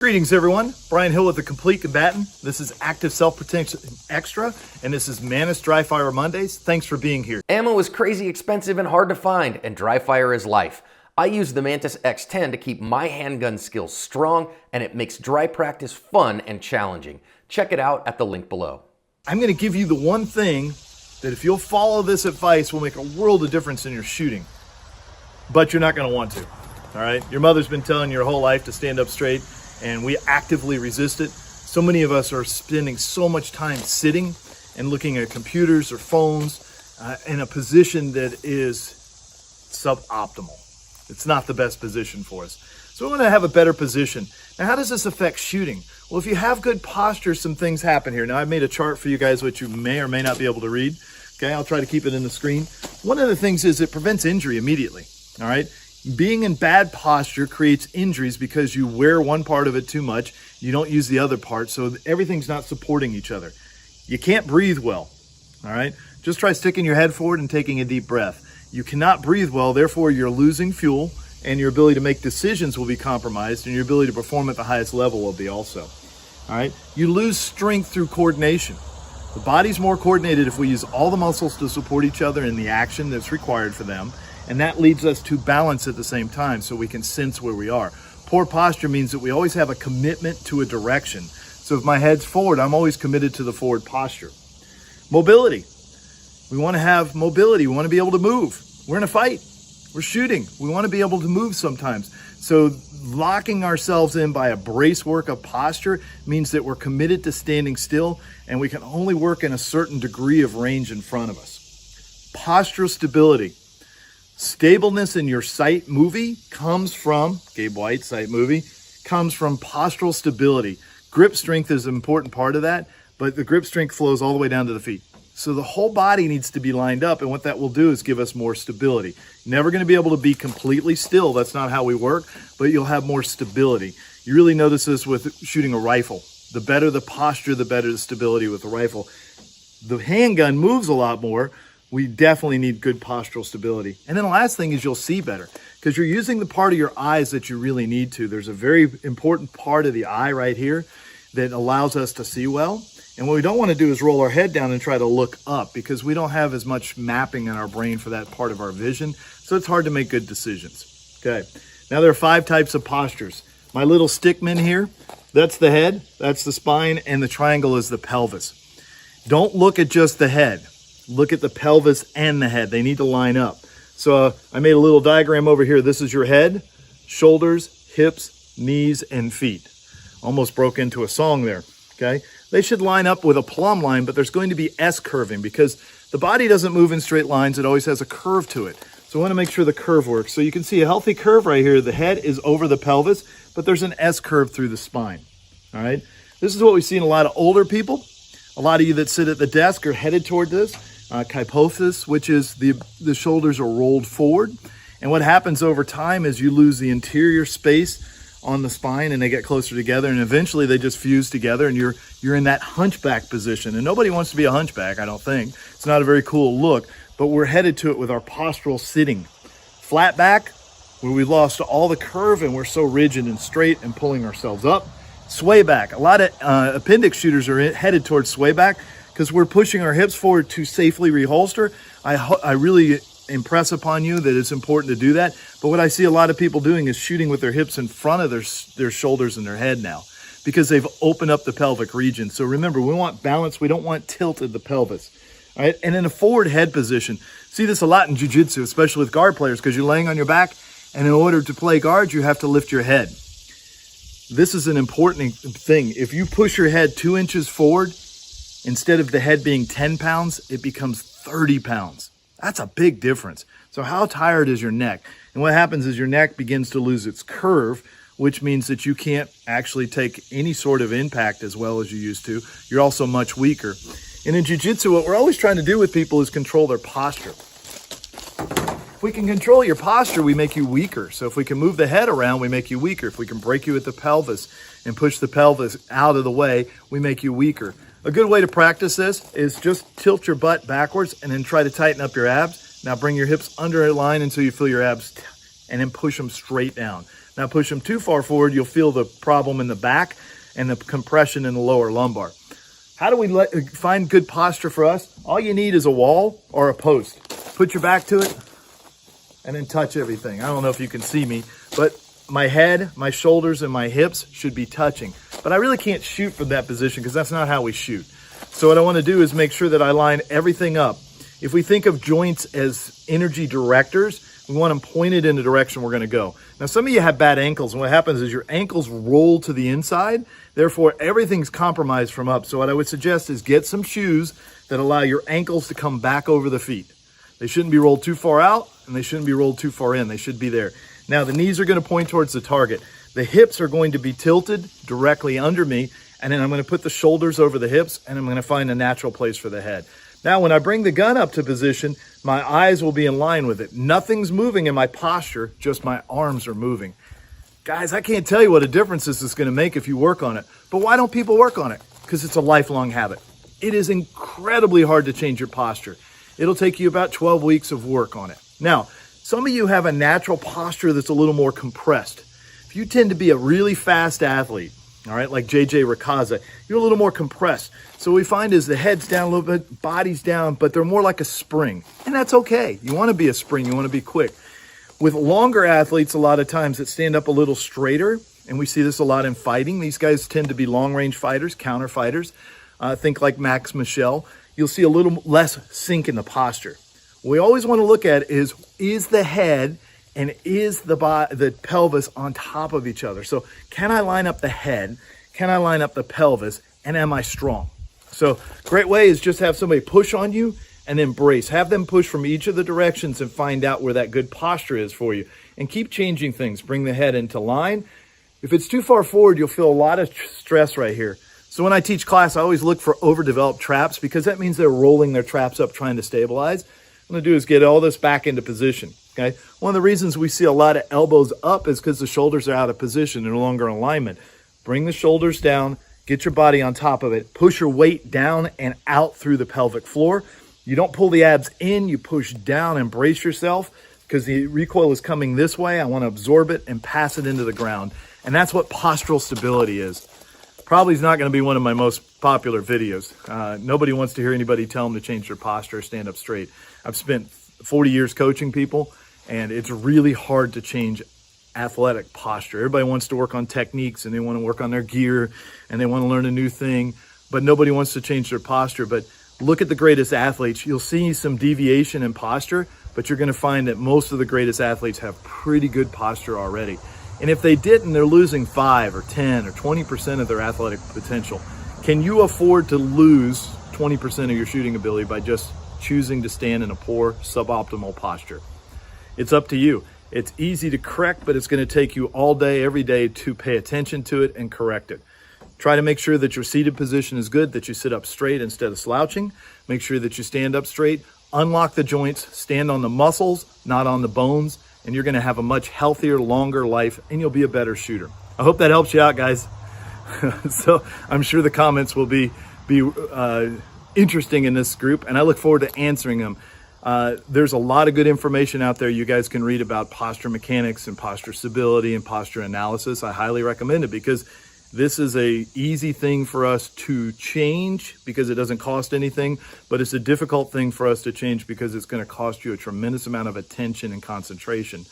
Greetings everyone, Brian Hill with the Complete Combatant. This is Active Self-Protection Extra, and this is Mantis Dry Fire Mondays. Thanks for being here. Ammo is crazy expensive and hard to find, and dry fire is life. I use the Mantis X10 to keep my handgun skills strong, and it makes dry practice fun and challenging. Check it out at the link below. I'm going to give you the one thing that if you'll follow this advice will make a world of difference in your shooting, but you're not going to want to, all right? Your mother's been telling you your whole life to stand up straight, and we actively resist it. So many of us are spending so much time sitting and looking at computers or phones in a position that is suboptimal. It's not the best position for us. So we want to have a better position. Now, how does this affect shooting? Well, if you have good posture, some things happen here. Now, I've made a chart for you guys, which you may or may not be able to read. Okay, I'll try to keep it in the screen. One of the things is it prevents injury immediately, all right? Being in bad posture creates injuries because you wear one part of it too much. You don't use the other part, so everything's not supporting each other. You can't breathe well, all right? Just try sticking your head forward and taking a deep breath. You cannot breathe well, therefore you're losing fuel, and your ability to make decisions will be compromised, and your ability to perform at the highest level will be also, all right? You lose strength through coordination. The body's more coordinated if we use all the muscles to support each other in the action that's required for them. And that leads us to balance at the same time so we can sense where we are. Poor posture means that we always have a commitment to a direction. So if my head's forward, I'm always committed to the forward posture. Mobility. We want to have mobility. We want to be able to move. We're in a fight. We're shooting. We want to be able to move sometimes. So locking ourselves in by a brace work of posture means that we're committed to standing still, and we can only work in a certain degree of range in front of us. Postural stability. Stableness in your sight movie comes from, Gabe White's sight movie, comes from postural stability. Grip strength is an important part of that, but the grip strength flows all the way down to the feet. So the whole body needs to be lined up, and what that will do is give us more stability. Never going to be able to be completely still. That's not how we work, but you'll have more stability. You really notice this with shooting a rifle. The better the posture, the better the stability with the rifle. The handgun moves a lot more. We definitely need good postural stability. And then the last thing is you'll see better because you're using the part of your eyes that you really need to. There's a very important part of the eye right here that allows us to see well. And what we don't want to do is roll our head down and try to look up because we don't have as much mapping in our brain for that part of our vision. So it's hard to make good decisions. Okay. Now there are 5 types of postures. My little stickman here, that's the head, that's the spine, and the triangle is the pelvis. Don't look at just the head. Look at the pelvis and the head. They need to line up. So I made a little diagram over here. This is your head, shoulders, hips, knees, and feet. Almost broke into a song there, okay? They should line up with a plumb line, but there's going to be S-curving because the body doesn't move in straight lines. It always has a curve to it. So I want to make sure the curve works. So you can see a healthy curve right here. The head is over the pelvis, but there's an S-curve through the spine, all right? This is what we see in a lot of older people. A lot of you that sit at the desk are headed toward this. Kyphosis, which is the shoulders are rolled forward. And what happens over time is you lose the interior space on the spine and they get closer together and eventually they just fuse together and you're in that hunchback position. And nobody wants to be a hunchback, I don't think. It's not a very cool look, but we're headed to it with our postural sitting. Flat back, where we lost all the curve and we're so rigid and straight and pulling ourselves up. Sway back. A lot of appendix shooters are headed towards sway back because we're pushing our hips forward to safely reholster. I really impress upon you that it's important to do that. But what I see a lot of people doing is shooting with their hips in front of their shoulders and their head now because they've opened up the pelvic region. So remember, we want balance. We don't want tilted the pelvis. All right. And in a forward head position, see this a lot in jiu-jitsu, especially with guard players because you're laying on your back. And in order to play guard, you have to lift your head. This is an important thing. If you push your head 2 inches forward, instead of the head being 10 pounds, it becomes 30 pounds. That's a big difference. So how tired is your neck? And what happens is your neck begins to lose its curve, which means that you can't actually take any sort of impact as well as you used to. You're also much weaker. And in jiu-jitsu, what we're always trying to do with people is control their posture. If we can control your posture, we make you weaker. So if we can move the head around, we make you weaker. If we can break you at the pelvis and push the pelvis out of the way, we make you weaker. A good way to practice this is just tilt your butt backwards and then try to tighten up your abs. Now bring your hips under a line until you feel your abs and then push them straight down. Now push them too far forward, you'll feel the problem in the back and the compression in the lower lumbar. How do we find good posture for us? All you need is a wall or a post. Put your back to it and then touch everything. I don't know if you can see me, but my head, my shoulders, and my hips should be touching. But I really can't shoot from that position because that's not how we shoot. So what I want to do is make sure that I line everything up. If we think of joints as energy directors, we want them pointed in the direction we're going to go. Now, some of you have bad ankles, and what happens is your ankles roll to the inside. Therefore, everything's compromised from up. So what I would suggest is get some shoes that allow your ankles to come back over the feet. They shouldn't be rolled too far out, and they shouldn't be rolled too far in. They should be there. Now, the knees are going to point towards the target. The hips are going to be tilted directly under me, and then I'm going to put the shoulders over the hips, and I'm going to find a natural place for the head. Now, when I bring the gun up to position, my eyes will be in line with it. Nothing's moving in my posture, just my arms are moving. Guys, I can't tell you what a difference this is going to make if you work on it. But why don't people work on it? Because it's a lifelong habit. It is incredibly hard to change your posture. It'll take you about 12 weeks of work on it. Now, some of you have a natural posture that's a little more compressed. If you tend to be a really fast athlete, all right, like JJ Rakaza, you're a little more compressed. So what we find is the head's down a little bit, body's down, but they're more like a spring. And that's okay. You want to be a spring. You want to be quick. With longer athletes, a lot of times that stand up a little straighter, and we see this a lot in fighting. These guys tend to be long-range fighters, counter fighters. Think like Max Michel. You'll see a little less sink in the posture. What we always want to look at is the head and is the pelvis on top of each other? So can I line up the head? Can I line up the pelvis? And am I strong? So great way is just have somebody push on you and then brace. Have them push from each of the directions and find out where that good posture is for you. And keep changing things. Bring the head into line. If it's too far forward, you'll feel a lot of stress right here. So when I teach class, I always look for overdeveloped traps because that means they're rolling their traps up trying to stabilize. What I'm going to do is get all this back into position. Okay. One of the reasons we see a lot of elbows up is because the shoulders are out of position. They're no longer in alignment. Bring the shoulders down, get your body on top of it, push your weight down and out through the pelvic floor. You don't pull the abs in, you push down and brace yourself because the recoil is coming this way. I want to absorb it and pass it into the ground. And that's what postural stability is. Probably is not going to be one of my most popular videos. Nobody wants to hear anybody tell them to change their posture or stand up straight. I've spent 40 years coaching people, and it's really hard to change athletic posture. Everybody wants to work on techniques, and they want to work on their gear, and they want to learn a new thing, but nobody wants to change their posture. But look at the greatest athletes. You'll see some deviation in posture, but you're going to find that most of the greatest athletes have pretty good posture already. And if they didn't, they're losing 5 or 10 or 20% of their athletic potential. Can you afford to lose 20% of your shooting ability by just choosing to stand in a poor, suboptimal posture? It's up to you. It's easy to correct, but it's going to take you all day, every day to pay attention to it and correct it. Try to make sure that your seated position is good, that you sit up straight instead of slouching. Make sure that you stand up straight. Unlock the joints, stand on the muscles, not on the bones, and you're going to have a much healthier, longer life, and you'll be a better shooter. I hope that helps you out, guys. So I'm sure the comments will be interesting in this group, and I look forward to answering them. There's a lot of good information out there you guys can read about posture mechanics and posture stability and posture analysis. I highly recommend it because this is a easy thing for us to change because it doesn't cost anything, but it's a difficult thing for us to change because it's going to cost you a tremendous amount of attention and concentration.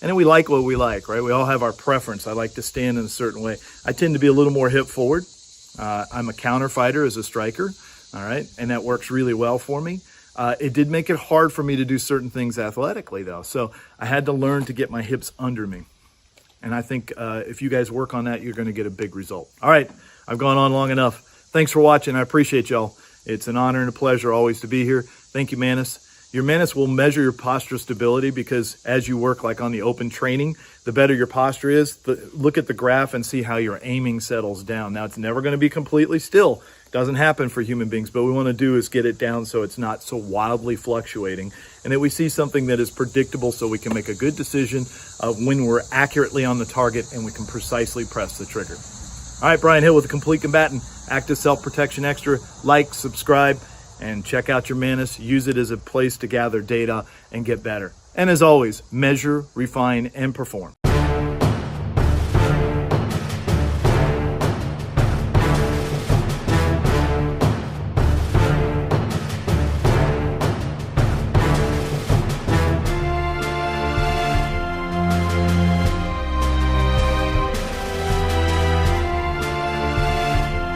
And then we like what we like, right? We all have our preference. I like to stand in a certain way. I tend to be a little more hip forward. I'm a counter fighter as a striker, all right? And that works really well for me. It did make it hard for me to do certain things athletically, though. So I had to learn to get my hips under me. And I think if you guys work on that, you're going to get a big result. All right, I've gone on long enough. Thanks for watching. I appreciate y'all. It's an honor and a pleasure always to be here. Thank you, Mantis. Your Mantis will measure your posture stability because as you work like on the open training, the better your posture is. Look at the graph and see how your aiming settles down. Now, it's never going to be completely still. Doesn't happen for human beings, but what we want to do is get it down so it's not so wildly fluctuating and that we see something that is predictable so we can make a good decision of when we're accurately on the target and we can precisely press the trigger. All right, Brian Hill with the Complete Combatant, Active Self-Protection Extra. Like, subscribe, and check out your Mantis. Use it as a place to gather data and get better. And as always, measure, refine, and perform.